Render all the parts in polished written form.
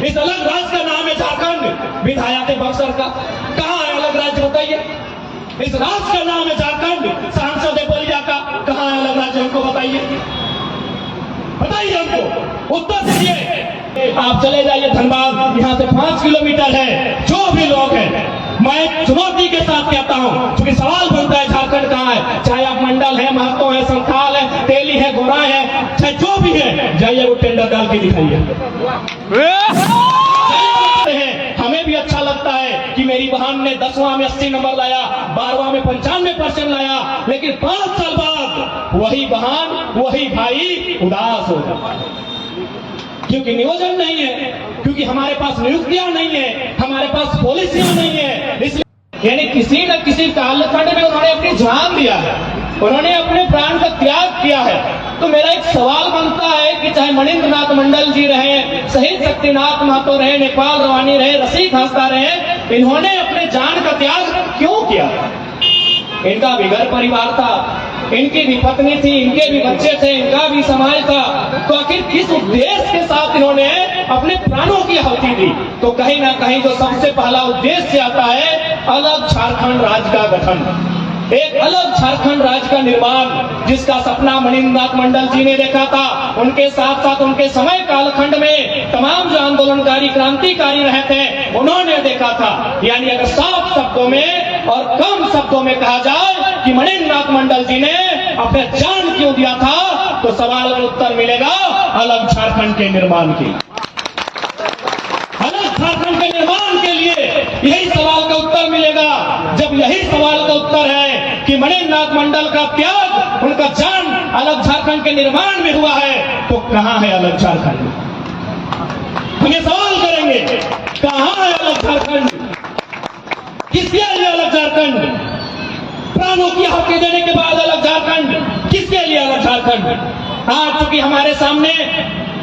इस अलग राज्य का नाम है झारखंड। विधायक बक्सर का कहाँ है अलग राज्य बताइए। इस राज्य का नाम है झारखंड। सांसद है बलिया का कहाँ है अलग राज्य हमको बताइए, बताइए हमको उत्तर दीजिए। आप चले जाइए धनबाद, यहाँ से 5 किलोमीटर है। जो भी लोग हैं मैं चुनौती के साथ कहता हूँ, क्योंकि सवाल बनता है झारखंड कहाँ है। चाहे आप मंडल है, महतो है, संथाल है, तेली है, गोरा है, चाहे जो भी है, जाइए वो टेंडर डाल के दिखाइए। हमें भी अच्छा लगता है कि मेरी बहन ने 10वां में 80 नंबर लाया, 12वां में 95% लाया, लेकिन 5 साल बाद वही बहन वही भाई उदास हो जाता है, क्योंकि नियोजन नहीं है, क्योंकि हमारे पास नियुक्तियां नहीं है, हमारे पास पॉलिसियां नहीं है। इसलिए यानी किसी न किसी कालखंड में उन्होंने अपनी जान दिया है, उन्होंने अपने प्राण का त्याग किया है। तो मेरा एक सवाल बनता है कि चाहे मणिन्द्र नाथ मंडल जी रहे, शहीद शक्तिनाथ महतो रहे, नेपाल रवानी रहे, रसिक हंसदा रहे, इन्होंने अपने जान का त्याग क्यों किया? इनका भी घर परिवार था, इनकी भी पत्नी थी, इनके भी बच्चे थे, इनका भी समाज था। तो आखिर किस उद्देश्य के साथ इन्होंने अपने प्राणों की आहुति दी? तो कहीं ना कहीं जो सबसे पहला उद्देश्य आता है, अलग झारखंड राज्य का गठन, एक अलग झारखंड राज्य का निर्माण, जिसका सपना मणिन्द्र नाथ मंडल जी ने देखा था। उनके साथ साथ उनके समय कालखंड में तमाम जो आंदोलनकारी क्रांतिकारी रहे थे, उन्होंने देखा था। यानी अगर साफ शब्दों में और कम शब्दों में कहा जाए कि मणिन्द्र नाथ मंडल जी ने अपने जान क्यों दिया था, तो सवाल का उत्तर मिलेगा अलग झारखंड के निर्माण की। अलग झारखंड के निर्माण के लिए यही सवाल का उत्तर मिलेगा। जब यही सवाल का उत्तर है कि मणिन्द्र नाथ मंडल का त्याग, उनका जान अलग झारखंड के निर्माण में हुआ है, तो कहां है अलग झारखंड? हम ये सवाल करेंगे, कहां है अलग झारखंड? किसके लिए अलग झारखंड? प्राणों की आहुति देने के बाद अलग झारखंड, किसके लिए अलग झारखंड? आज चूंकि हमारे सामने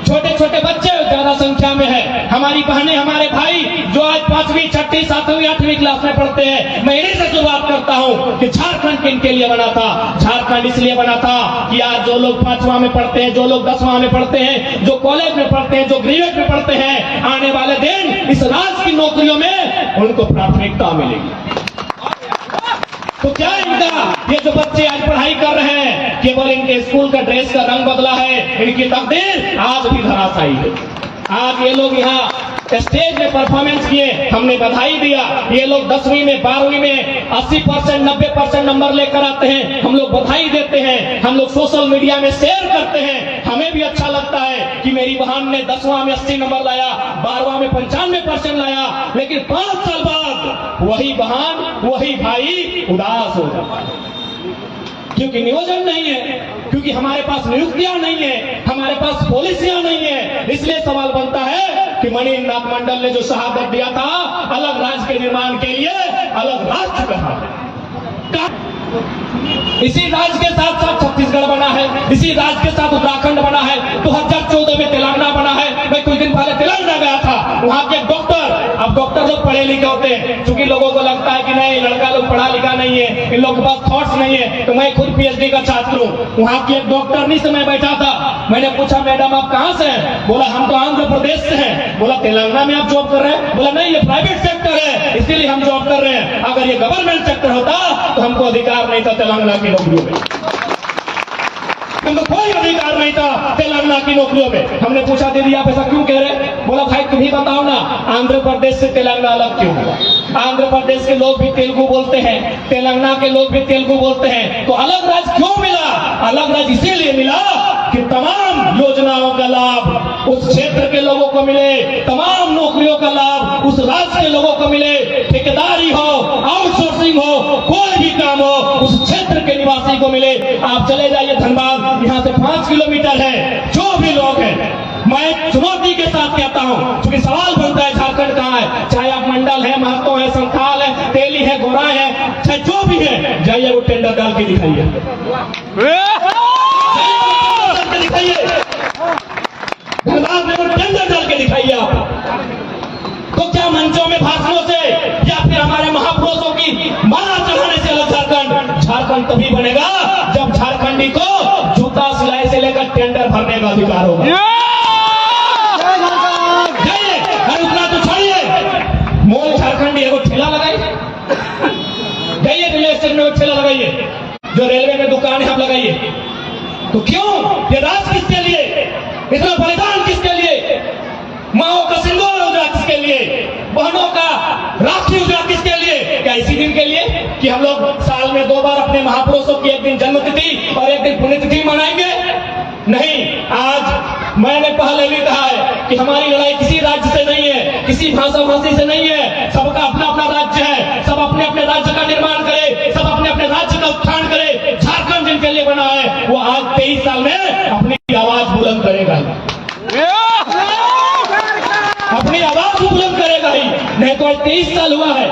छोटे छोटे बच्चे ज्यादा संख्या में है, हमारी बहनें, हमारे भाई जो आज 5वीं, 6वीं, 7वीं, 8वीं क्लास में पढ़ते हैं, मैं इन्हीं से शुरुआत करता हूं कि झारखंड किनके लिए बना था? झारखंड इसलिए बना था कि आज जो लोग 5वां में पढ़ते हैं, जो लोग 10वां में पढ़ते हैं, जो कॉलेज में पढ़ते हैं, जो ग्रेजुएट में पढ़ते हैं, आने वाले दिन इस राज्य की नौकरियों में उनको प्राथमिकता मिलेगी। तो क्या इनका ये जो बच्चे आज पढ़ाई कर रहे हैं, केवल इनके स्कूल का ड्रेस का रंग बदला है, इनकी तकदीर आज भी धराशायी है। आज ये लोग यहाँ स्टेज में परफॉर्मेंस किए, हमने बधाई दिया। ये लोग 10वीं में, 12वीं में 80%, 90% नंबर लेकर आते हैं, हम लोग बधाई देते हैं, हम लोग सोशल मीडिया में शेयर करते हैं। हमें भी अच्छा लगता है कि मेरी बहन ने 10वां में 80 नंबर लाया, 12वां में 95% लाया, लेकिन 5 साल बाद वही बहन वही भाई उदास हो जाता है, क्योंकि नियोजन नहीं है, क्योंकि हमारे पास नियुक्तियां नहीं है, हमारे पास पॉलिसियां नहीं है। इसलिए सवाल बनता है कि मणिन्द्र नाथ मंडल ने जो शहादत दिया था अलग राज्य के निर्माण के लिए, अलग राज्य कहा है? इसी राज्य के साथ साथ छत्तीसगढ़ बना है, इसी राज्य के साथ उत्तराखंड बना है, 2014 में तेलंगाना बना है। मैं कुछ दिन पहले तेलंगाना गया था, वहां के डॉक्टर, अब डॉक्टर लोग पढ़े लिखे होते हैं, क्योंकि लोगों को लगता है कि नहीं लड़का लोग पढ़ा लिखा नहीं है, इन लोगों के पास थॉट्स नहीं है। तो मैं खुद PhD का छात्र हूँ। वहां की एक डॉक्टरनी से मैं बैठा था, मैंने पूछा मैडम आप कहाँ से हैं? बोला हम तो आंध्र प्रदेश से हैं। बोला तेलंगाना में आप जॉब कर रहे हैं? बोला नहीं ये प्राइवेट सेक्टर है, इसीलिए हम जॉब कर रहे हैं। अगर ये गवर्नमेंट सेक्टर होता तो हमको अधिकार नहीं था तेलंगाना की नौकरियों में, हमको कोई अधिकार नहीं था तेलंगाना की नौकरियों में। हमने पूछा दीदी आप ऐसा क्यों कह रहे? बोला भाई तुम ही बताओ ना, आंध्र प्रदेश से तेलंगाना अलग क्यों हुआ? आंध्र प्रदेश के लोग भी तेलुगु बोलते हैं, तेलंगाना के लोग भी तेलुगु बोलते हैं, तो अलग राज्य क्यों मिला? अलग राज्य इसीलिए मिला कि तमाम योजनाओं का लाभ उस क्षेत्र के लोगों को मिले, तमाम नौकरियों का लाभ उस राज्य के लोगों को मिले। ठेकेदारी हो, आउटसोर्सिंग हो, कोई भी काम हो उस क्षेत्र के निवासी को मिले। आप चले जाइए धनबाद, यहाँ से 5 किलोमीटर है। जो भी लोग हैं मैं चुनौती के साथ कहता हूं, क्योंकि सवाल बनता है झारखंड कहाँ है? चाहे आप मंडल है, महतो है, संथाल है, तेली है, गोरा है, चाहे जो भी है, जाइए वो टेंडर डाल के दिखाइए, धनबाद में वो टेंडर डाल के दिखाइए आप। तो क्या मंचों में भाषणों से या फिर हमारे महापुरुषों की माला चढ़ाने से अलग झारखंड? झारखंड तभी बनेगा जब झारखंडी को जूता सिलाई से लेकर टेंडर भरने का अधिकार होगा। कि हम लोग साल में 2 बार अपने महापुरुषों की एक दिन जन्मतिथि और एक दिन पुण्यतिथि मनाएंगे? नहीं। आज मैंने पहले भी कहा है कि हमारी लड़ाई किसी राज्य से नहीं है, किसी भाषा भाषी से नहीं है। सबका अपना अपना राज्य है, सब अपने अपने राज्य का निर्माण करे, सब अपने अपने राज्य का उत्थान करे। झारखंड जिनके लिए बना है वो आज 23 साल में अपनी आवाज बुलंद करेगा, अपनी आवाज बुलंद करेगा ही। नहीं तो आज 23 साल हुआ है।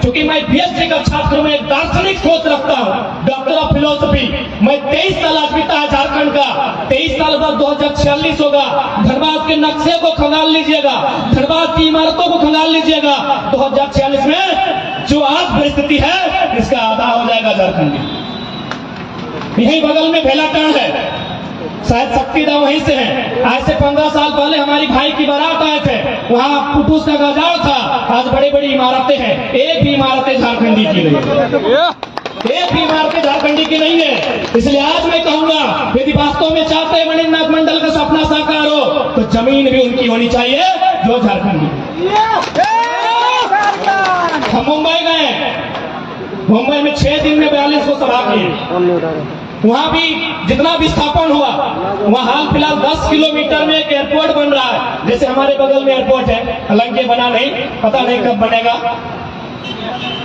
चूंकि मैं PhD का छात्र में एक दार्शनिक सोच रखता हूँ, डॉक्टर ऑफ फिलोसफी। मैं 23 साल आज बीता है झारखंड का। 23 साल बाद 2046 होगा। धनबाद के नक्शे को खंगाल लीजिएगा, धनबाद की इमारतों को खंगाल लीजिएगा। 2046 में जो आज परिस्थिति है इसका आधा हो जाएगा झारखंड। यही बगल में भेलाटांड है, शायद शक्तिदा वहीं से है। आज से 15 साल पहले हमारी भाई की बारात आए थे, वहाँ पुटूस का गजाड़ था। आज बड़ी बड़ी इमारतें हैं, एक भी इमारतें झारखंडी की नहीं है, एक भी इमारतें झारखंडी की नहीं है। इसलिए आज मैं कहूंगा यदि वास्तव में चाहते हैं मणिनाथ नाथ मंडल का सपना साकार हो तो जमीन भी उनकी होनी चाहिए जो झारखंडी। हम मुंबई गए, मुंबई में 6 दिन में 42 को सभा किए। वहाँ भी जितना विस्थापन हुआ, वहाँ हाल फिलहाल 10 किलोमीटर में एक एयरपोर्ट बन रहा है। जैसे हमारे बगल में एयरपोर्ट है, हालांकि बना नहीं, पता नहीं कब बनेगा।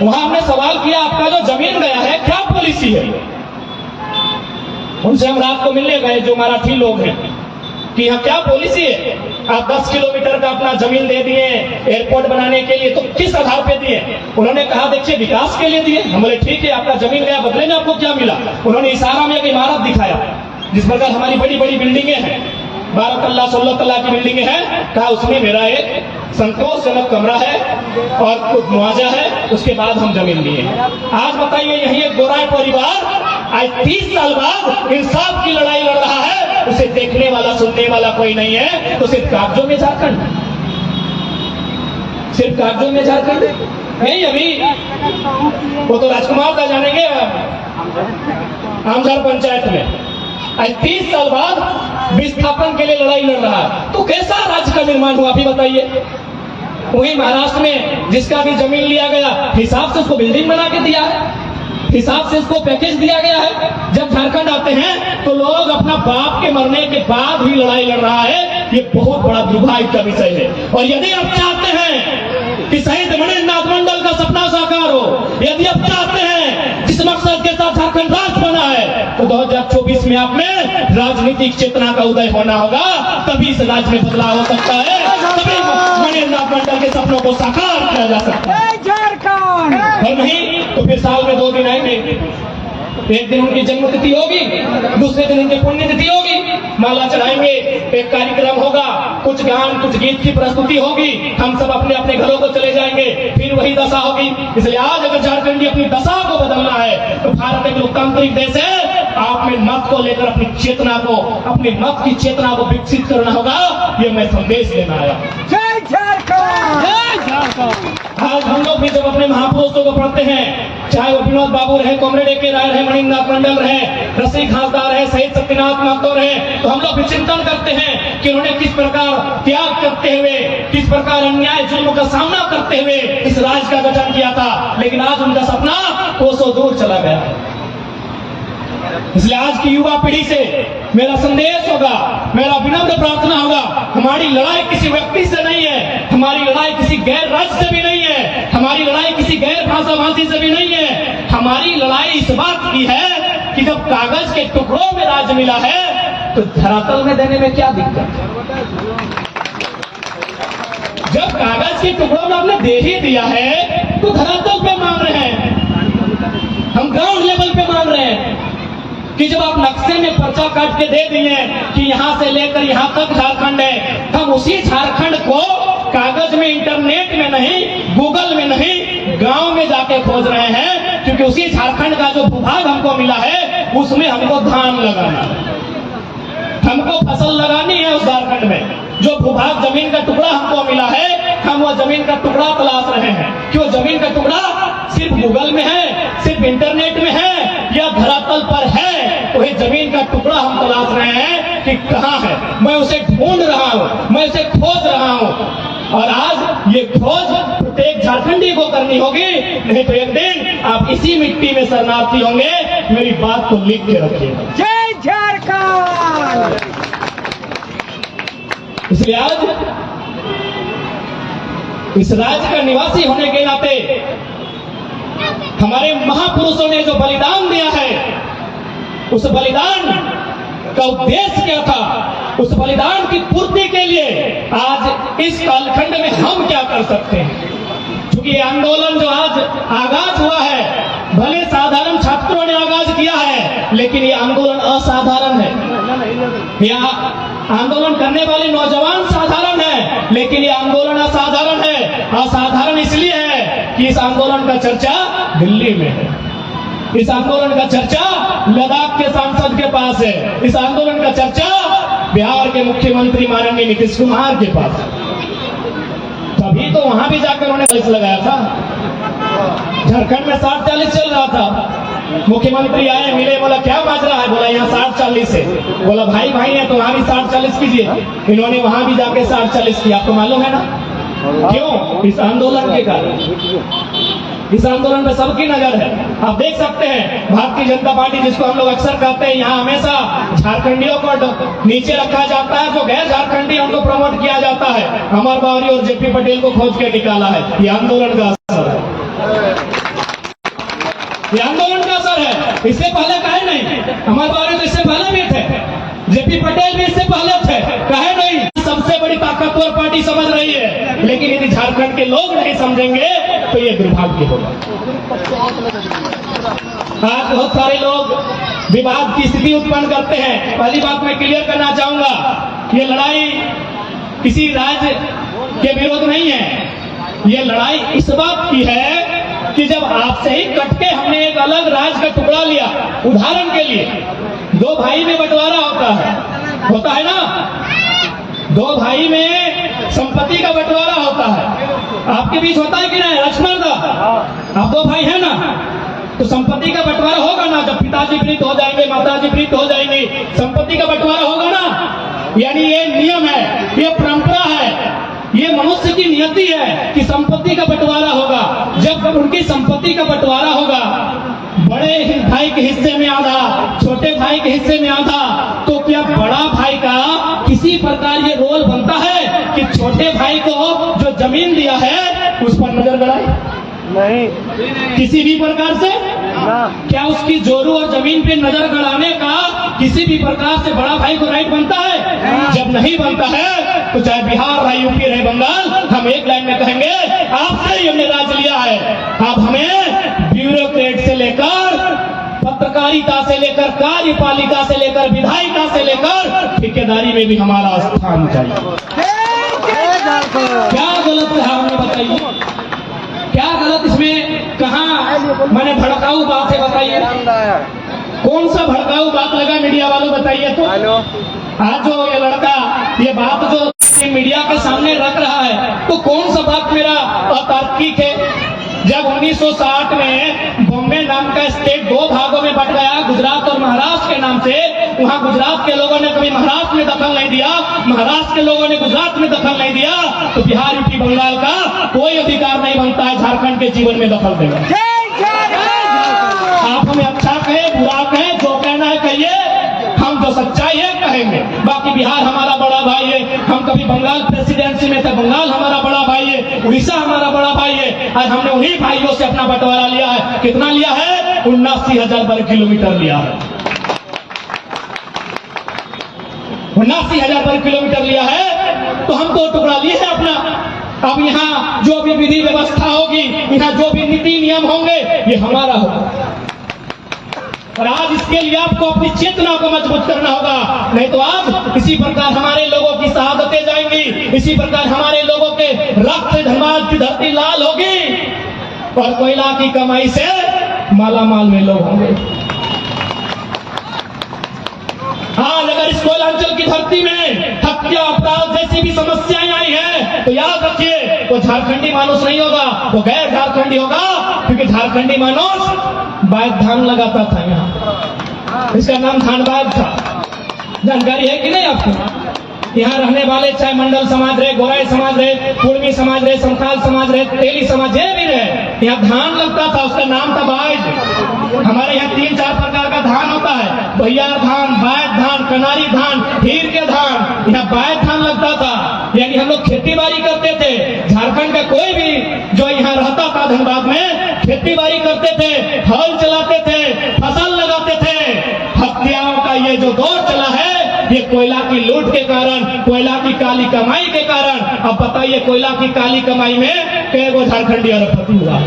वहाँ हमने सवाल किया आपका जो जमीन गया है क्या पॉलिसी है? उनसे हम रात को मिलने गए जो मराठी लोग हैं कि यहाँ क्या पॉलिसी है। आप 10 किलोमीटर का अपना जमीन दे दिए एयरपोर्ट बनाने के लिए, तो किस आधार पे दिए? उन्होंने कहा देखिए विकास के लिए दिए। हम बोले ठीक है, आपका जमीन गया, बदले में आपको क्या मिला? उन्होंने इशारा में एक इमारत दिखाया जिस प्रकार हमारी बड़ी बड़ी बिल्डिंगें हैं, 12 तल्ला 16 तल्ला की बिल्डिंगें हैं। कहा उसमें मेरा एक संतोषजनक कमरा है और कुछ मुआवजा है, उसके बाद हम जमीन लिए। आज बताइए यही एक गोराई परिवार आज 30 साल बाद इंसाफ की लड़ाई लड़ रहा है, उसे देखने वाला सुनने वाला कोई नहीं है। तो सिर्फ कागजों में झारखंड, सिर्फ कागजों में झारखंड नहीं। अभी वो तो राजकुमार का जानेंगे आमझार पंचायत में आज 30 साल बाद विस्थापन के लिए लड़ाई लड़ रहा है। तो कैसा राज्य का निर्माण हुआ अभी बताइए? वही महाराष्ट्र में जिसका भी जमीन लिया गया हिसाब से उसको बिल्डिंग बना के दिया है, हिसाब से उसको पैकेज दिया गया है। जब झारखंड आते हैं तो लोग अपना बाप के मरने के बाद भी लड़ाई लड़ रहा है। ये बहुत बड़ा दुर्भाग्य का विषय है। और यदि आप चाहते हैं कि शहीद मणिनाथ मंडल का सपना साकार हो, यदि आप चाहते हैं जिस मकसद के साथ झारखंड राज्य बना है, तो 2024 में आप में राजनीतिक चेतना का उदय होना होगा। तभी इस राज्य में बदलाव हो सकता है, तभी मणिनाथ मंडल के सपनों को साकार किया जा सकता है। और नहीं तो फिर साल में 2 दिन आएंगे, एक दिन उनकी जन्मतिथि होगी, दूसरे दिन उनकी पुण्यतिथि होगी, माला चढ़ाएंगे, एक कार्यक्रम होगा, कुछ गान कुछ गीत की प्रस्तुति होगी, हम सब अपने अपने घरों को चले जाएंगे, फिर वही दशा होगी। इसलिए आज अगर झारखंड की अपनी दशा को बदलना है तो भारत एक लोकतांत्रिक देश है, आप में मत को लेकर अपनी चेतना को, अपने मत की चेतना को विकसित करना होगा। ये मैं संदेश देना आया। जय झारखंड, जय झारखंड। आज हम लोग भी जब अपने महापुरुषों को पढ़ते हैं, चाहे वो विनोद बाबू रहे, कॉमरेड A.K. राय रहे, मणिनाथ मंडल रहे, रसिक हासदार रहे, शहीद सत्यनाथ महतो रहे, तो हम लोग भी चिंतन करते हैं कि उन्होंने किस प्रकार त्याग करते हुए, किस प्रकार अन्याय जुल्म का सामना करते हुए इस राज्य का गठन किया था। लेकिन आज उनका सपना कोसों दूर चला गया। इसलिए आज की युवा पीढ़ी से मेरा संदेश होगा, मेरा विनम्र प्रार्थना होगा, हमारी लड़ाई किसी व्यक्ति से नहीं है, हमारी लड़ाई किसी गैर राज्य से भी नहीं है, हमारी लड़ाई किसी गैर भाषा भाषी से भी नहीं है। हमारी लड़ाई इस बात की है कि जब कागज के टुकड़ों में राज्य मिला है तो धरातल में देने में क्या दिक्कत है? जब कागज के टुकड़ों में हमने दे ही दिया है तो धरातल पे मांग रहे हैं, हम ग्राउंड लेवल पे मांग रहे हैं कि जब आप नक्शे में पर्चा काट के दे दिए कि यहां से लेकर यहां तक झारखंड है, हम उसी झारखंड को कागज में, इंटरनेट में नहीं, गूगल में नहीं, गांव में जाके खोज रहे हैं। क्योंकि उसी झारखंड का जो भूभाग हमको मिला है उसमें हमको धान लगाना है, हमको फसल लगानी है। उस झारखंड में जो भूभाग जमीन का टुकड़ा हमको मिला है, हम वो जमीन का टुकड़ा तलाश रहे हैं कि वो जमीन का टुकड़ा सिर्फ गूगल में है, सिर्फ इंटरनेट में है या धरातल पर है। वही जमीन का टुकड़ा हम तलाश रहे हैं कि कहाँ है, मैं उसे ढूंढ रहा हूँ, मैं उसे खोज रहा हूँ। और आज ये खोज प्रत्येक एक झारखंडी को करनी होगी, नहीं तो एक दिन आप इसी मिट्टी में शरणार्थी होंगे। मेरी बात को लिख के रखिएगा। जय झारखंड। इसलिए आज इस राज्य का निवासी होने के नाते हमारे महापुरुषों ने जो बलिदान दिया है, उस बलिदान का उद्देश्य क्या था, उस बलिदान की पूर्ति के लिए आज इस कालखंड में हम क्या कर सकते हैं। क्योंकि ये आंदोलन जो आज आगाज हुआ है, भले साधारण छात्रों ने आगाज किया है, लेकिन ये आंदोलन असाधारण है। यह आंदोलन करने वाले नौजवान साधारण है, लेकिन ये आंदोलन असाधारण है। असाधारण इसलिए है कि इस आंदोलन का चर्चा दिल्ली में है, इस आंदोलन का चर्चा लद्दाख के सांसद के पास है, इस आंदोलन का चर्चा बिहार के मुख्यमंत्री माननीय नीतीश कुमार के पास है। तभी तो वहां भी जाकर उन्होंने पुलिस लगाया था। झारखंड में 60-40 चल रहा था, मुख्यमंत्री आए, मिले, बोला क्या बाज रहा है, बोला यहाँ 60-40 है। बोला भाई भाई है तो वहां भी 60-40 कीजिए। इन्होंने वहां भी जाके 60-40 किया। आपको मालूम है ना क्यों? इस आंदोलन के कारण। इस आंदोलन में सबकी नजर है। आप देख सकते हैं भारतीय जनता पार्टी, जिसको हम लोग अक्सर कहते हैं, यहाँ हमेशा झारखंडियों को नीचे रखा जाता है, जो गैर झारखंडी उनको प्रमोट किया जाता है। अमर बावरी और जेपी पटेल को खोज के निकाला है। ये आंदोलन का असर है, ये आंदोलन का असर है। इससे पहले कहे नहीं, अमर बावरी तो इससे पहले भी थे, जेपी पटेल भी इससे पहले थे, कहे नहीं। सबसे बड़ी ताकतवर पार्टी समझ रही है, लेकिन यदि झारखंड के लोग नहीं समझेंगे तो ये दुर्भाग्य होगा। आज बहुत सारे लोग विवाद की स्थिति उत्पन्न करते हैं। पहली बात मैं क्लियर करना चाहूंगा, ये लड़ाई किसी राज्य के विरोध नहीं है। ये लड़ाई इस बात की है कि जब आपसे ही कटके हमने एक अलग राज्य का टुकड़ा लिया। उदाहरण के लिए, दो भाई में बंटवारा होता है ना, दो भाई में संपत्ति का बंटवारा होता है। आपके बीच होता है कि नहीं लक्ष्मण दा? आप दो भाई हैं ना, तो संपत्ति का बंटवारा होगा ना। जब पिताजी मृत हो जाएंगे, माताजी मृत हो जाएंगी, संपत्ति का बंटवारा होगा ना। यानी ये नियम है, ये परंपरा है, ये मनुष्य की नियति है कि संपत्ति का बंटवारा होगा। जब उनकी संपत्ति का बंटवारा होगा, बड़े भाई के हिस्से में आधा, छोटे भाई के हिस्से में आधा, तो क्या बड़ा भाई का किसी प्रकार ये रोल बनता है कि छोटे भाई को जो जमीन दिया है उस पर नजर गड़ाए? नहीं, किसी भी प्रकार से ना। क्या उसकी जोरू और जमीन पे नजर गड़ाने का किसी भी प्रकार से बड़ा भाई को राइट बनता है? जब नहीं बनता है तो चाहे बिहार रहे, यूपी रहे, बंगाल, हम एक लाइन में कहेंगे आपसे ही हमने राज लिया है। आप हमें ब्यूरोक्रेट से लेकर, पत्रकारिता से लेकर, कार्यपालिका से लेकर, विधायिका से लेकर ठेकेदारी में भी हमारा स्थान चाहिए। क्या गलत है हमने बताइए, क्या गलत इसमें कहाँ मैंने भड़काऊ बात है बताइए? कौन सा भड़काऊ बात लगा मीडिया वालों बताइए तो? आज जो ये लड़का ये बात जो मीडिया के सामने रख रहा है, तो कौन सा बात मेरा अतार्किक है? जब 1960 में बॉम्बे नाम का स्टेट दो भागों में बट गया, गुजरात और महाराष्ट्र के नाम से, वहां गुजरात के लोगों ने कभी महाराष्ट्र में दखल नहीं दिया, महाराष्ट्र के लोगों ने गुजरात में दखल नहीं दिया, तो बिहार, यूपी, बंगाल का कोई अधिकार नहीं बनता है झारखंड के जीवन में दखल देगा। आप हमें अच्छा कहें, बुरा कहें, जो कहना है कहिए, हम जो सच्चाई है कहेंगे। बाकी बिहार हमारा बड़ा भाई है, हम कभी बंगाल प्रेसिडेंसी में थे, बंगाल हमारा बड़ा भाई है, उड़ीसा हमारा बड़ा भाई है। आज हमने उन्हीं भाइयों से अपना बंटवारा लिया है। कितना लिया है? 79,000 वर्ग किलोमीटर लिया है। 79,000 वर्ग किलोमीटर लिया है, तो हम तो टुकड़ा लिए है अपना। अब यहाँ जो भी विधि व्यवस्था होगी, यहाँ जो भी नीति नियम होंगे, ये हमारा होगा। और आज इसके लिए आपको अपनी चेतना को मजबूत करना होगा, नहीं तो आज इसी प्रकार हमारे लोगों की शहादतें जाएंगी, इसी प्रकार हमारे लोगों के रक्त से धर्माज की धरती लाल होगी और कोयला की कमाई से मालामाल में लोग होंगे। आज अगर इस कोयलांचल की धरती में हत्या, अपराध जैसी भी समस्याएं आई हैं, तो याद रखिए वो झारखंडी मानुस नहीं होगा, वो गैर झारखंडी होगा। क्योंकि झारखंडी मानुस बाग धान लगाता था यहाँ, इसका नाम धानबाग था। जानकारी है कि नहीं आपको? यहाँ रहने वाले चाहे मंडल समाज रहे, गोराई समाज रहे, कुर्मी समाज रहे, संथाल समाज रहे, तेली समाज ये भी रहे, यहाँ धान लगता था, उसका नाम था बायज। हमारे यहाँ 3-4 प्रकार का धान होता है, भैयार धान, बायज धान, कनारी धान, हीर के धान। यहाँ बायज धान लगता था, यानी हम लोग खेती बाड़ी करते थे। झारखंड का कोई भी जो यहाँ रहता था धनबाद में, खेती बाड़ी करते थे, हल चलाते थे, फसल लगाते थे। हत्याओं का ये जो दौर चला है, ये कोयला की लूट के कारण, कोयला की काली कमाई के कारण। अब बताइए कोयला की काली कमाई में कई गो झारखंडी अरबपति हुआ?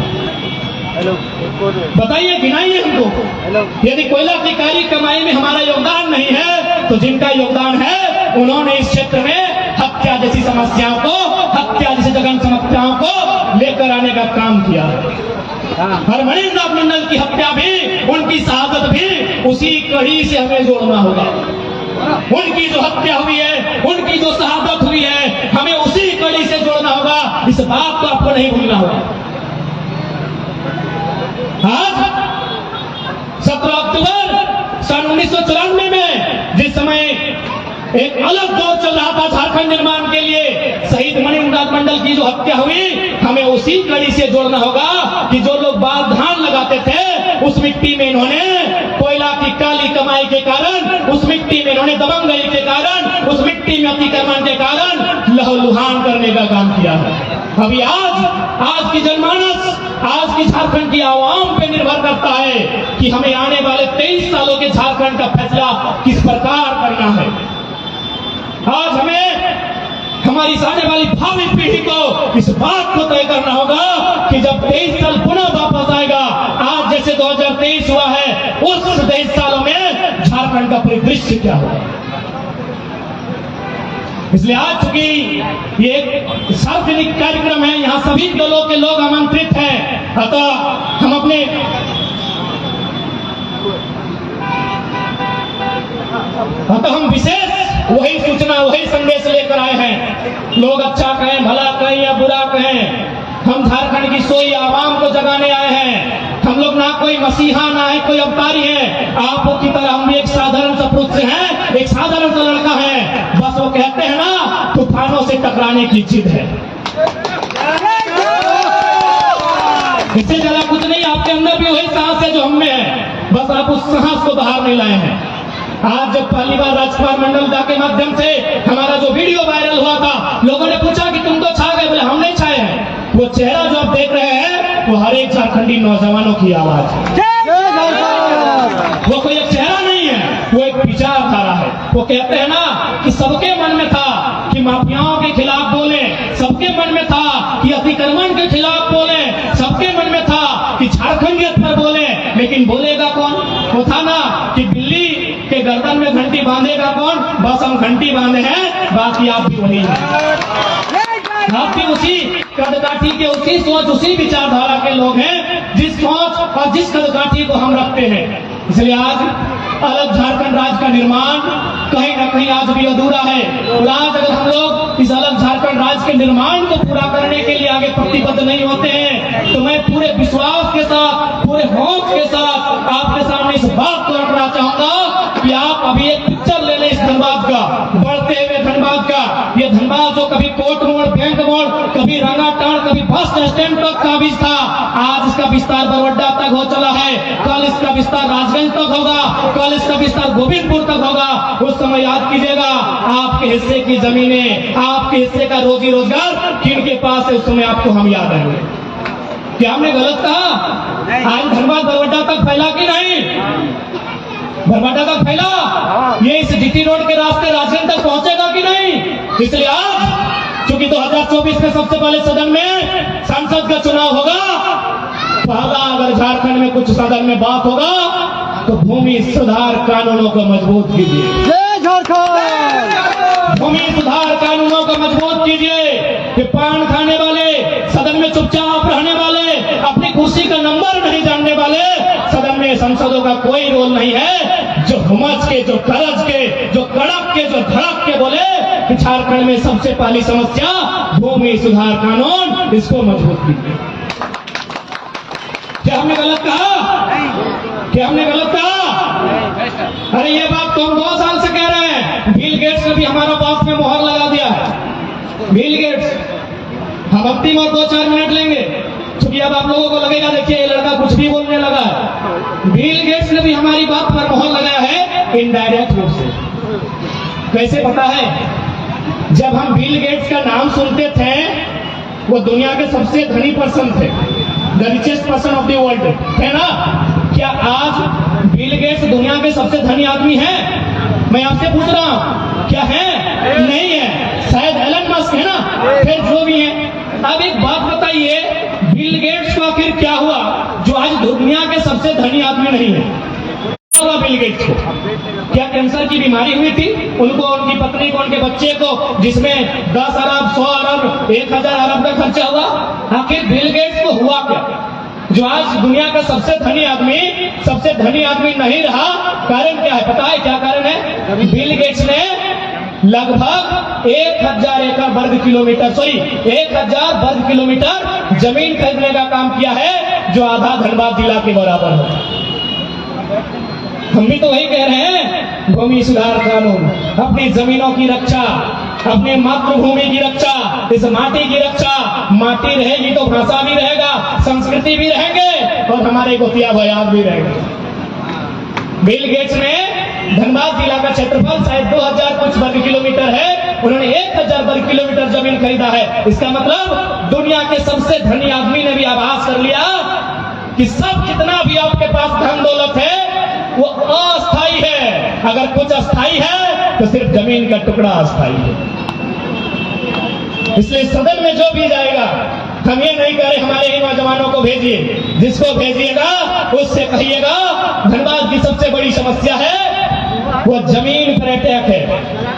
बताइए, गिनाइए हमको। यदि कोयला की काली कमाई में हमारा योगदान नहीं है, तो जिनका योगदान है उन्होंने इस क्षेत्र में हत्या जैसी समस्याओं को, हत्या जैसी जघन्य समस्याओं को लेकर आने का काम किया। हरमणिंद्र नाथ मंडल की हत्या भी, उनकी शहादत भी उसी कड़ी से हमें जोड़ना होगा। उनकी जो हत्या हुई है, उनकी जो शहादत हुई है, हमें उसी कड़ी से जोड़ना होगा। इस बात को आपको नहीं भूलना होगा। आज 17 अक्टूबर सन 1994 में जिस समय एक अलग दौर चल रहा था झारखंड निर्माण के लिए, शहीद मणिंद्र नाथ मंडल की जो हत्या हुई, हमें उसी कड़ी से जोड़ना होगा कि जो लोग बाल धान लगाते थे, उस मिट्टी में इन्होंने कोयला की काली कमाई के कारण, उस मिट्टी में इन्होंने दबंगई के कारण, उस मिट्टी में अतिक्रमण के कारण लहूलुहान करने का काम किया है। अभी आज की जनमानस, आज की झारखंड की आवाम पे निर्भर करता है कि हमें आने वाले 23 सालों के झारखंड का फैसला किस प्रकार करना है। आज हमें हमारी आने वाली भावी पीढ़ी को इस बात को तय करना होगा कि जब 23 साल पुनः वापस आएगा, आज जैसे 2023 हुआ है, उस 23 सालों में झारखंड का परिदृश्य क्या होगा। इसलिए आज चूंकि ये एक सार्वजनिक कार्यक्रम है, यहाँ सभी दलों के लोग आमंत्रित हैं, अतः हम अपने हम विशेष वही सूचना, वही संदेश लेकर आए हैं। लोग अच्छा कहें, भला कहें या बुरा कहें, हम झारखंड की सोई आवाम को जगाने आए हैं। हम लोग ना कोई मसीहा, ना है कोई अवतारी है। आपको की तरह हम भी एक साधारण सा पुरुष हैं, एक साधारण सा लड़का है। बस वो कहते हैं ना, तूफानों से टकराने की जिद है। इससे ज्यादा कुछ नहीं। आपके अंदर भी वही साहस है जो हम में है, बस आप उस साहस को बाहर नहीं लाए हैं। आज जब पहली बार राजकुमार मंडल दा के माध्यम से हमारा जो वीडियो वायरल हुआ था, लोगों ने पूछा कि तुम तो छा गए, बोले हम नहीं छाए हैं। वो चेहरा जो आप देख रहे हैं, वो हर एक झारखंडी नौजवानों की आवाज है। वो कोई एक चेहरा नहीं है, वो एक विचारधारा है। वो कहते हैं ना कि सबके मन में था कि माफियाओं के खिलाफ बोले, सबके मन में था कि अतिक्रमण के खिलाफ बोले, सबके मन में था कि झारखंडियत पर बोले, लेकिन बोलेगा कौन? वो था ना कि बिल्ली के गर्दन में घंटी बांधेगा कौन? बस हम घंटी बांधे हैं, बाकी आप भी वही हैं। आप भी उसी कदकाठी के, उसी सोच, उसी विचारधारा के लोग हैं, जिस सोच और जिस कदकाठी को हम रखते हैं। इसलिए आज अलग झारखंड राज्य का निर्माण कहीं ना कहीं आज भी अधूरा है। और आज अगर हम लोग इस अलग झारखंड राज्य के निर्माण को पूरा करने के लिए आगे प्रतिबद्ध नहीं होते हैं, तो मैं पूरे विश्वास के साथ, पूरे होश के साथ आपके सामने इस बात को रखना चाहूंगा कि आप अभी एक पिक्चर ले लें इस धनबाद का, बढ़ते हुए धनबाद का। ये धनबाद जो कभी कोर्ट मोड़, बैंक मोड़, कभी रंगाटाड़, कभी बस स्टैंड तक का भी था, आज इसका विस्तार बरवड्डा तक हो चला है। कल इसका विस्तार राजगंज तक होगा, कल इसका विस्तार गोविंदपुर तक होगा। उस समय याद कीजिएगा, आपके हिस्से की जमीनें, आपके हिस्से का रोजी रोजगार किनके पास है, उस समय आपको हम याद आएंगे। क्या हमने गलत कहा? आज धनबाद बरवड्डा तक फैला कि नहीं? बरवाडा तक फैला, ये इस जीटी रोड के रास्ते राजगंज तक पहुंचेगा कि नहीं? इसलिए आज चूंकि 2024 में सबसे पहले सदन में संसद का चुनाव होगा, पहला अगर झारखंड में कुछ सदन में बात होगा तो भूमि सुधार कानूनों को मजबूत कीजिए। जय झारखंड। भूमि सुधार कानूनों को मजबूत कीजिए। कि पान खाने वाले, सदन में चुपचाप रहने वाले, अपनी कुर्सी का नंबर नहीं जानने वाले सदन में सांसदों का कोई रोल नहीं है। जो हुमस के, जो गरज के, जो कड़क के, जो धड़क के बोले कि झारखंड में सबसे पहली समस्या भूमि सुधार कानून, इसको मजबूत कीजिए। क्या हमने गलत कहा? क्या हमने गलत कहा? अरे ये बात तो हम 2 साल से कह रहे हैं। बिल गेट्स ने भी हमारा बात में मोहर बिल गेट्स, हम अंतिम और 2-4 मिनट लेंगे क्योंकि अब आप लोगों को लगेगा देखिए ये लड़का कुछ भी बोलने लगा है। बिल गेट्स ने भी हमारी बात पर मोहर लगाया है इनडायरेक्ट रूप से। कैसे पता है? जब हम बिल गेट्स का नाम सुनते थे वो दुनिया के सबसे धनी पर्सन थे, the richest person of the world है ना। क्या आज बिल गेट्स दुनिया के सबसे धनी आदमी हैं? मैं आपसे पूछ रहा हूं, क्या है? नहीं है। शायद एलन मस्क है ना, फिर जो भी है। अब एक बात बताइए, बिल गेट्स को आखिर क्या हुआ जो आज दुनिया के सबसे धनी आदमी नहीं है? क्या हुआ बिल गेट्स को? क्या कैंसर की बीमारी हुई थी उनको, उनकी पत्नी को, उनके बच्चे को, जिसमें 10 अरब 100 अरब 1000 अरब का खर्चा हुआ? आखिर बिल गेट्स को हुआ क्या जो आज दुनिया का सबसे धनी आदमी नहीं रहा? कारण क्या है? पता है क्या कारण है? बिल गेट्स ने लगभग 1000 वर्ग किलोमीटर जमीन खरीदने का काम किया है जो आधा धनबाद जिला के बराबर है। हम भी तो वही कह रहे हैं, भूमि सुधार कानून, अपनी जमीनों की रक्षा, अपने मातृभूमि की रक्षा, इस माटी की रक्षा। माटी रहेगी तो भाषा भी रहेगा, संस्कृति भी रहेंगे और हमारे गोतिया भयात भी रहेंगे। बिल गेट्स ने धनबाद जिला का क्षेत्रफल शायद 2000 कुछ वर्ग किलोमीटर है, उन्होंने 1000 वर्ग किलोमीटर जमीन खरीदा है। इसका मतलब दुनिया के सबसे धनी आदमी ने भी आभास कर लिया कि सब जितना भी आपके पास धन दौलत है वो अस्थाई है। अगर कुछ अस्थाई है तो सिर्फ जमीन का टुकड़ा अस्थाई है। इसलिए सदन में जो भी जाएगा, हम ये नहीं कह रहे हमारे ही नौजवानों को भेजिए, जिसको भेजिएगा उससे कहिएगा धनबाद की सबसे बड़ी समस्या है वो जमीन पर अटैक है।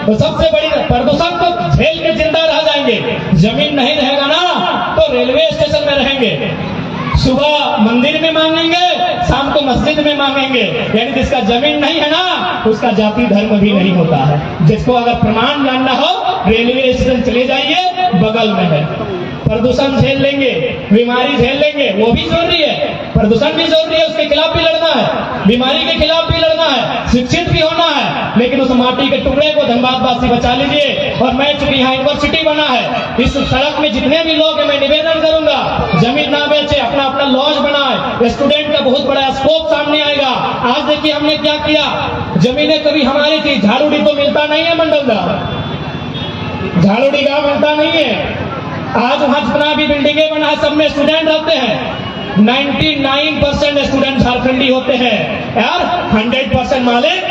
तो सबसे बड़ी प्रदूषण को झेल के जिंदा रह जाएंगे, जमीन नहीं रहेगा ना तो रेलवे स्टेशन में रहेंगे, सुबह मंदिर में मांगेंगे, शाम को मस्जिद में मांगेंगे। यानी जिसका जमीन नहीं है ना उसका जाति धर्म भी नहीं होता है। जिसको अगर प्रमाण जानना हो रेलवे स्टेशन चले जाइए, बगल में है। प्रदूषण झेल लेंगे, बीमारी झेल लेंगे, वो भी जरूरी है, प्रदूषण भी जरूरी है, उसके खिलाफ भी लड़ना है, बीमारी के खिलाफ भी लड़ना है, शिक्षित भी होना है। लेकिन उस माटी के टुकड़े को धनबाद वासी बचा लीजिए। और मैं चूंकि यहाँ यूनिवर्सिटी बना है, इस सड़क में जितने भी लोग हैं मैं निवेदन करूंगा जमीन ना बेचे, अपना अपना लॉज बनाए। स्टूडेंट का बहुत बड़ा स्कोप सामने आएगा। आज देखिए हमने क्या किया, जमीनें कभी हमारी थी, झाड़ूडी तो मिलता नहीं है मंडलदा, झाड़ूडी गांव मिलता नहीं है। आज वहां जितना भी बिल्डिंगें बना है सब में स्टूडेंट रहते हैं। 99% स्टूडेंट झारखंडी होते हैं यार, 100% मालिक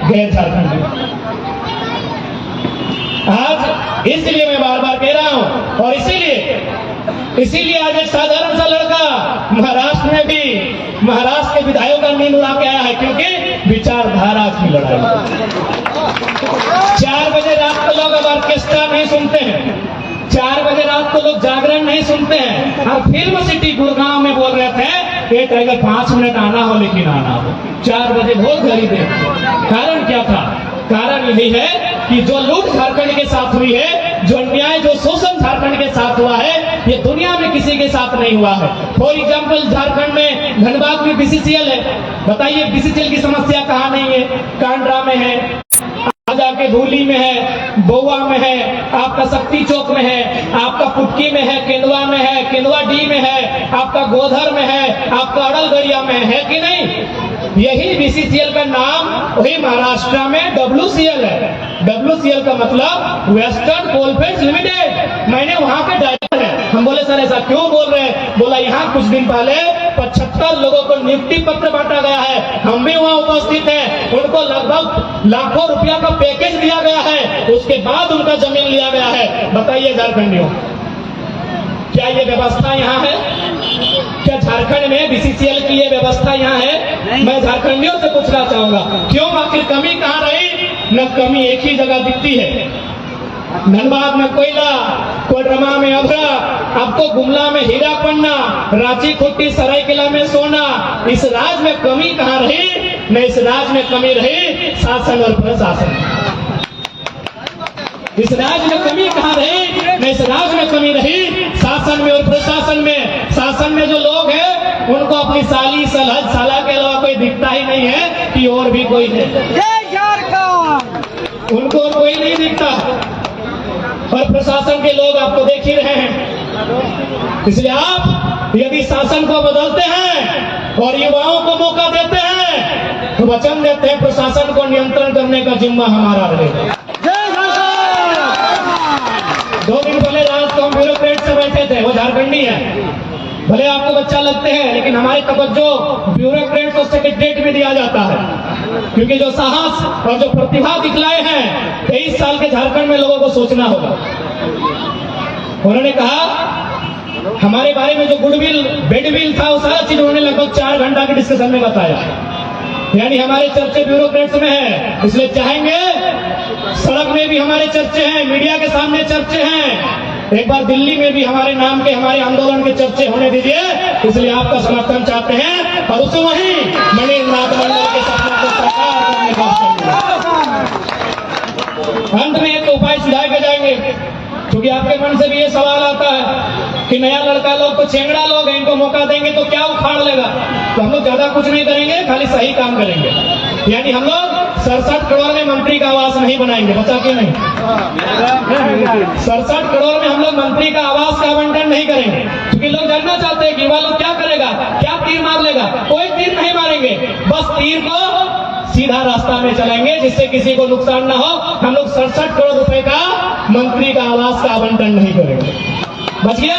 गैर झारखंडी। आज इसलिए मैं बार बार कह रहा हूं, और इसीलिए आज एक साधारण सा लड़का महाराष्ट्र के विधायकों का नींद उड़ा के आया है, क्योंकि विचारधारा की लड़ाई। 4 बजे रात को लोग अब ऑर्केस्ट्रा नहीं सुनते हैं, 4 बजे रात को लोग जागरण नहीं सुनते हैं। और फिल्म सिटी गुड़गांव में बोल रहे थे कि अगर 5 मिनट आना हो लेकिन आना हो, 4 बजे बहुत गरीब है। कारण क्या था? कारण यही है कि जो लूट झारखंड के साथ हुई है, जो अन्याय, जो शोषण झारखंड के साथ हुआ है, ये दुनिया में किसी के साथ नहीं हुआ है। फॉर एग्जाम्पल झारखंड में धनबाद में बीसीसीएल है, बताइए बीसीसीएल की समस्या कहाँ नहीं है? कांड्रा में है, जाके धूली में है, बोआ में है, आपका शक्ति चौक में है, आपका पुटकी में है, केंदुआ में है, केंदुआ डी में है, आपका गोधर में है, आपका अड़लगढ़िया में है कि नहीं? यही बीसीसीएल का नाम वही महाराष्ट्र में WCL है। WCL का मतलब वेस्टर्न कोलफील्ड्स लिमिटेड। मैंने वहां के डायरेक्टर है, हम बोले सर ऐसा क्यों बोल रहे हैं? बोला यहाँ कुछ दिन पहले 75 लोगों को नियुक्ति पत्र बांटा गया है, हम भी वहां उपस्थित हैं, उनको लगभग लाखों रुपया का पैकेज दिया गया है, उसके बाद उनका जमीन लिया गया है। बताइए झारखंडियों, क्या ये व्यवस्था यहाँ है? क्या झारखंड में बीसीसीएल की ये व्यवस्था यहाँ है? मैं झारखंडियों से पूछना चाहूंगा, क्यों? आखिर कमी कहाँ रही? न कमी एक ही जगह दिखती है, धनबाद में कोयला, कोडरमा में अभरा, आपको गुमला में हीरा पन्ना, रांची खुट्टी सरायकेला में सोना। इस राज्य में कमी कहाँ रही? न इस राज्य में कमी रही शासन और प्रशासन। इस राज्य में कमी कहाँ रही? न इस राज्य में कमी रही शासन में और प्रशासन में। शासन में जो लोग हैं उनको अपनी साली सलहद साला के अलावा कोई दिखता ही नहीं है कि और भी कोई है, उनको कोई नहीं दिखता। और प्रशासन के लोग आपको देख ही रहे हैं। इसलिए आप यदि शासन को बदलते हैं और युवाओं को मौका देते हैं तो वचन देते हैं प्रशासन को नियंत्रण करने का जिम्मा हमारा रहेगा। 2 दिन पहले राजकॉम ब्यूरोक्रेट से बैठे थे, वो झारखंडी है, भले आपको बच्चा लगते हैं लेकिन हमारी तवज्जो ब्यूरोक्रेट को सेक्रेटरीट में दिया जाता है, क्योंकि जो साहस और जो प्रतिभा दिखलाए हैं 23 साल के झारखंड में लोगों को सोचना होगा। उन्होंने कहा हमारे बारे में जो गुडविल बेडविल था वो सारा चीज उन्होंने लगभग 4 घंटा के डिस्कशन में बताया। यानी हमारे चर्चे ब्यूरोक्रेट्स में है, इसलिए चाहेंगे सड़क में भी हमारे चर्चे हैं, मीडिया के सामने चर्चे हैं, एक बार दिल्ली में भी हमारे नाम के हमारे आंदोलन के चर्चे होने दीजिए। इसलिए आपका समर्थन चाहते हैं और उसे वहीं मणिनाथ मंडल के सपना को साकार करने का अंत में एक उपाय सुझाए के जाएंगे, क्योंकि आपके मन से भी ये सवाल आता है कि नया लड़का लोग तो चेंगड़ा लोग हैं, इनको मौका देंगे तो क्या उखाड़ लेगा। तो हम लोग ज्यादा कुछ नहीं करेंगे, खाली सही काम करेंगे। यानी हम लोग 67 करोड़ में मंत्री का आवास नहीं बनाएंगे, बचा के नहीं, 67 करोड़ में हम लोग मंत्री का आवास का आवंटन नहीं करेंगे, क्योंकि लोग जानना चाहते हैं कि युवा लोग क्या करेगा, क्या तीर मार लेगा। कोई तीर नहीं मारेंगे, बस तीर को सीधा रास्ता में चलेंगे जिससे किसी को नुकसान ना हो। हम लोग 67 करोड़ रुपए का मंत्री का आवास का आवंटन नहीं करेंगे। बच गया?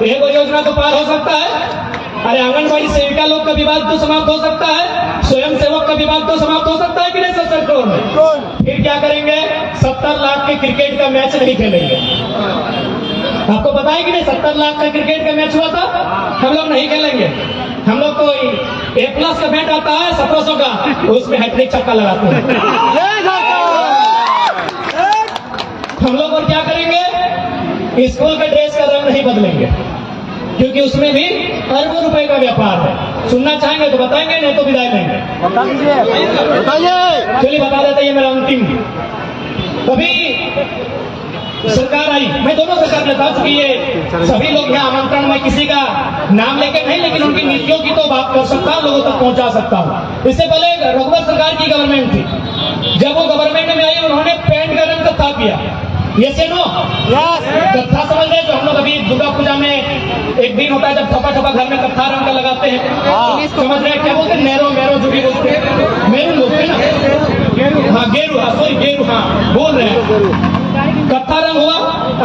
एक योजना तो पार हो सकता है। अरे आंगनबाड़ी सेविका लोग का विवाद तो समाप्त हो सकता है, स्वयं सेवक का विवाद तो समाप्त हो सकता है कि नहीं 70 करोड़ में। फिर क्या करेंगे? 70 लाख के क्रिकेट का मैच नहीं खेलेंगे। आपको पता है कि नहीं 70 लाख का क्रिकेट का मैच हुआ था, हम लोग नहीं खेलेंगे। हम लोग को A+ का बैट आता है 1700 का, उसमें हैट्रिक छक्का लगाते हैं। हम लोग और क्या करेंगे? स्कूल के ड्रेस का रंग नहीं बदलेंगे, क्योंकि उसमें भी अरबों रुपए का व्यापार है। सुनना चाहेंगे तो बताएंगे, नहीं तो विदाई लेंगे। चलिए बता देते, ये मेरा अंतिम। कभी सरकार आई, मैं दोनों सरकार ने था, चूंकि ये सभी लोग यहाँ आमंत्रण, मैं किसी का नाम लेके नहीं, लेकिन उनकी नीतियों की तो बात कर सकता हूँ, लोगों तक पहुंचा सकता हूँ। इससे पहले रघुवर सरकार की गवर्नमेंट थी, जब वो गवर्नमेंट में आई उन्होंने पेंट का रंग कत्था किया। ये से नो कत्था समझ रहे, जो हम लोग अभी दुर्गा पूजा में एक दिन होता है जब थपा थपा घर में कत्था रंग का लगाते हैं, समझ रहे हैं क्या बोलते हैं? नेरो मेरो जो भी बोलते हैं, मेरू बोलते हैं ना, हाँ गेरू, सॉरी गेरू, हाँ बोल रहे हैं। कत्था रंग हुआ।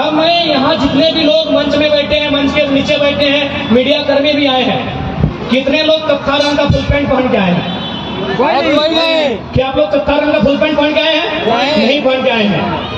अब मैं यहाँ जितने भी लोग मंच में बैठे हैं, मंच के नीचे बैठे हैं, मीडिया कर्मी भी आए हैं, कितने लोग कत्था रंग का फुल पैंट पहन के आए हैं? क्या आप लोग कत्था रंग का फुल पैंट पहन के आए हैं? नहीं पहन के आए हैं।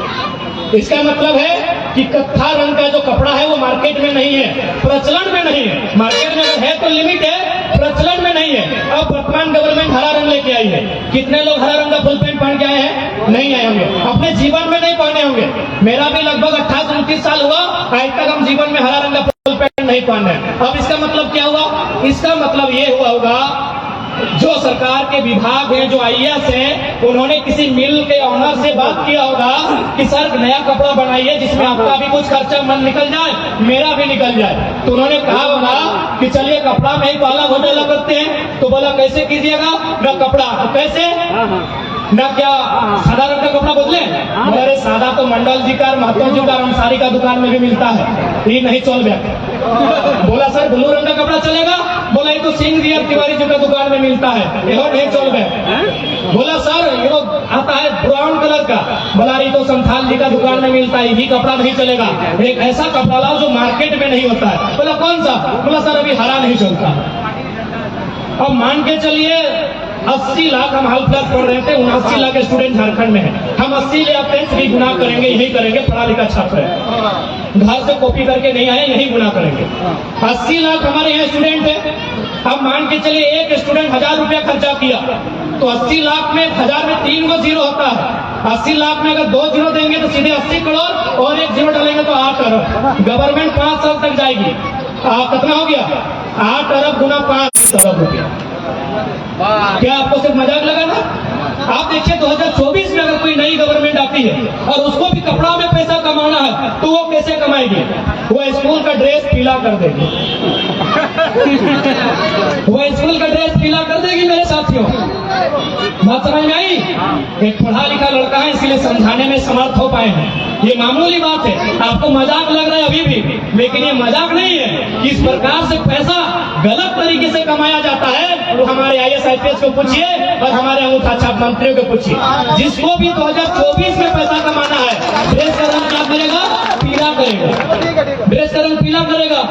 इसका मतलब है कि कत्था रंग का जो कपड़ा है वो मार्केट में नहीं है, प्रचलन में नहीं है। मार्केट में अगर है तो लिमिट है, प्रचलन में नहीं है। अब वर्तमान गवर्नमेंट हरा रंग लेके आई है। कितने लोग हरा रंग का फुल पैंट पहन के आए हैं? नहीं आए होंगे, अपने जीवन में नहीं पहने होंगे। मेरा भी लगभग 28-29 साल हुआ, आज तक हम जीवन में हरा रंग का फुल पैंट नहीं पहने। अब इसका मतलब क्या हुआ? इसका मतलब ये हुआ होगा, जो सरकार के विभाग हैं, जो IAS हैं, उन्होंने किसी मिल के ऑनर से बात किया होगा कि सर नया कपड़ा बनाइए जिसमें आपका भी कुछ खर्चा मन निकल जाए, मेरा भी निकल जाए। तो उन्होंने कहा होगा कि चलिए कपड़ा में ही पाला घोटाला करते हैं। तो बोला कैसे कीजिएगा? ना कपड़ा, तो कैसे ना क्या सादा रंग का कपड़ा बदले? अरे सादा तो मंडल जी का, महतो जी का, अंसारी का दुकान में भी मिलता है, ये नहीं चल गया। बोला सर ब्लू रंग का कपड़ा चलेगा? बोला ये तो सिंह जी और तिवारी जी का दुकान में मिलता है, ये नहीं चल गया। बोला सर ये आता है ब्राउन कलर का, बोला ये तो संथाल जी का दुकान में मिलता है, ये कपड़ा नहीं चलेगा, एक ऐसा कपड़ा लाओ जो मार्केट में नहीं होता है। बोला कौन सा? बोला सर अभी हरा नहीं चलता। अब मान के चलिए 80 लाख हम हाल फिलहाल पढ़ रहे थे, 79 लाख स्टूडेंट झारखंड में है। हम 80 या 10 भी गुना करेंगे, यही करेंगे, पढ़ा लिखा छात्र है, घर से कॉपी करके नहीं आए, यही गुना करेंगे। 80 लाख हमारे यहाँ स्टूडेंट है। अब मान के चलिए एक स्टूडेंट 1000 रुपया खर्चा किया, तो 80 लाख में 1000 में 3 गो जीरो होता है। 80 लाख में अगर 2 जीरो देंगे तो सीधे 80 करोड़ और 1 जीरो डालेंगे तो 8 अरब। गवर्नमेंट 5 साल तक जाएगी। कितना हो गया? 8 अरब गुना 5 अरब रुपया। क्या आपको सिर्फ मजाक लगा था? आप देखिए 2024 में अगर कोई नई गवर्नमेंट आती है और उसको भी कपड़ा में पैसा कमाना है तो वो कैसे कमाएगी? वो स्कूल का ड्रेस पीला कर देगी। वो स्कूल का ड्रेस पीला कर देगी मेरे साथियों। बात समझ में आई? एक पढ़ा लिखा लड़का है, इसलिए समझाने में समर्थ हो पाए हैं। ये मामूली बात है, आपको मजाक लग रहा है अभी भी, लेकिन ये मजाक नहीं है। किस प्रकार से पैसा गलत तरीके से कमाया जाता है वो हमारे IAS IPS को पूछिए और हमारे अंगूठा छाप मंत्रियों को पूछिए। जिसको भी 2024 में पैसा कमाना है, ड्रेस का रंग क्या करेगा? पीला करेगा। ड्रेस का रंग पीला करेगा।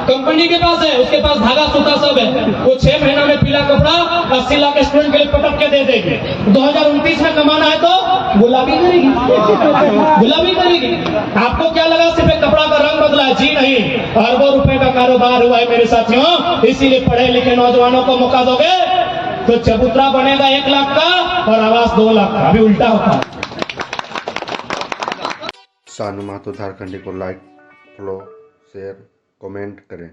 कंपनी के पास है, उसके पास धागा सूता सब है, वो 6 महीना में पीला कपड़ा 80 लाख स्टूडेंट के लिए पटक के दे देगी। 2029 में कमाना है तो गुलाबी करेगी, गुलाबी करेगी। आपको क्या लगा सिर्फ एक कपड़ा का रंग बदला है? जी नहीं, अरबों रुपए का कारोबार हुआ है मेरे साथियों। इसीलिए पढ़े लिखे नौजवानों को मौका दोगे तो चबूतरा बनेगा 1 लाख का और आवास 2 लाख का। अभी उल्टा होता है। सानू महतो झारखंडी को लाइक, फॉलो, शेयर, कमेंट करें।